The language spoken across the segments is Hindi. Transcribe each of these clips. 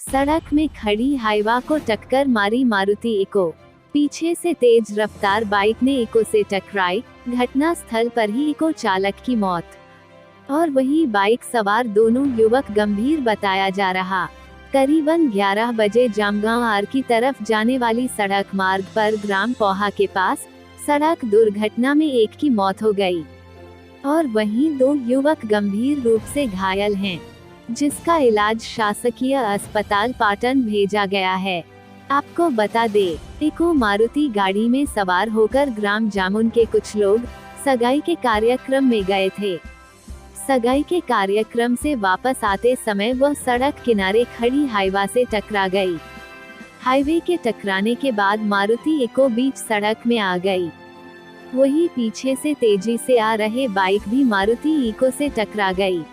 सड़क में खड़ी हाइवा को टक्कर मारी मारुति इको। पीछे से तेज रफ्तार बाइक ने इको से टकराई। घटना स्थल पर ही इको चालक की मौत और वही बाइक सवार दोनों युवक गंभीर बताया जा रहा। करीबन 11 बजे जामगांव आर की तरफ जाने वाली सड़क मार्ग पर ग्राम पोहा के पास सड़क दुर्घटना में एक की मौत हो गई और वहीं 2 युवक गंभीर रूप से घायल हैं, जिसका इलाज शासकीय अस्पताल पाटन भेजा गया है। आपको बता दें, इको मारुति गाड़ी में सवार होकर ग्राम जामुन के कुछ लोग सगाई के कार्यक्रम में गए थे। सगाई के कार्यक्रम से वापस आते समय वह सड़क किनारे खड़ी हाइवा से टकरा गई। हाईवे के टकराने के बाद मारुति इको बीच सड़क में आ गई। वहीं पीछे से तेजी से आ रहे बाइक भी मारुति इको से टकरा गई।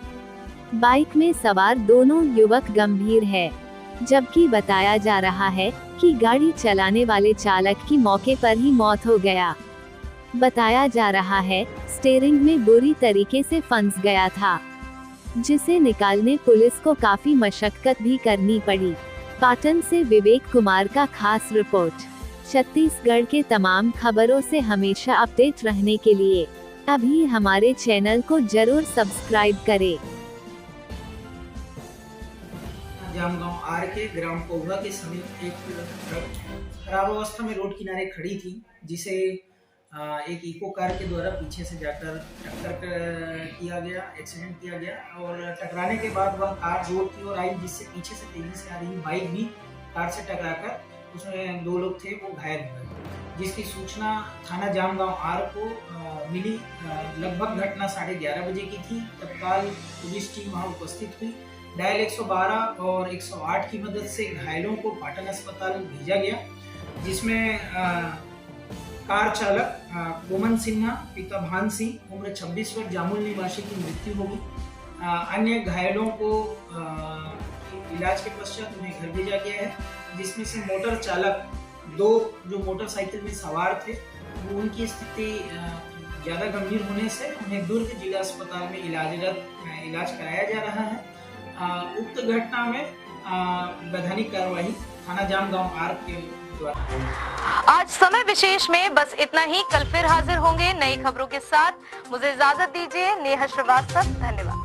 बाइक में सवार दोनों युवक गंभीर है, जबकि बताया जा रहा है कि गाड़ी चलाने वाले चालक की मौके पर ही मौत हो गया। बताया जा रहा है स्टीयरिंग में बुरी तरीके से फंस गया था, जिसे निकालने पुलिस को काफी मशक्कत भी करनी पड़ी। पाटन से विवेक कुमार का खास रिपोर्ट। छत्तीसगढ़ के तमाम खबरों से हमेशा अपडेट रहने के लिए अभी हमारे चैनल को जरूर सब्सक्राइब करें। जामगांव आर के ग्राम पोहा के समीप एक ट्रक खराब अवस्था में रोड किनारे खड़ी थी, जिसे एक इको कार के द्वारा पीछे से जाकर टक्कर किया गया, एक्सीडेंट किया गया और टकराने के बाद वह कार रोड की ओर आई, जिससे पीछे से तेजी से आ रही बाइक भी कार से टकराकर उसमें 2 लोग थे वो घायल हो गए। जिसकी सूचना थाना जामगांव आर को मिली। लगभग घटना 11:30 बजे की थी। तत्काल पुलिस टीम वहाँ उपस्थित हुई। डायल 112 और 108 की मदद से घायलों को पाटन अस्पताल भेजा गया, जिसमें कार चालक गोमन सिन्हा पिता भान सिंह उम्र 26 वर्ष जामुल निवासी की मृत्यु होगी। अन्य घायलों को इलाज के पश्चात उन्हें घर भेजा गया है, जिसमें से मोटर चालक 2 जो मोटरसाइकिल में सवार थे उनकी स्थिति ज़्यादा गंभीर होने से उन्हें दुर्ग जिला अस्पताल में इलाज कराया जा रहा है। उक्त घटना में वैधानिक कार्रवाई थाना जामगांव आर के द्वारा। आज समय विशेष में बस इतना ही। कल फिर हाजिर होंगे नई खबरों के साथ। मुझे इजाजत दीजिए। नेहा श्रीवास्तव, धन्यवाद।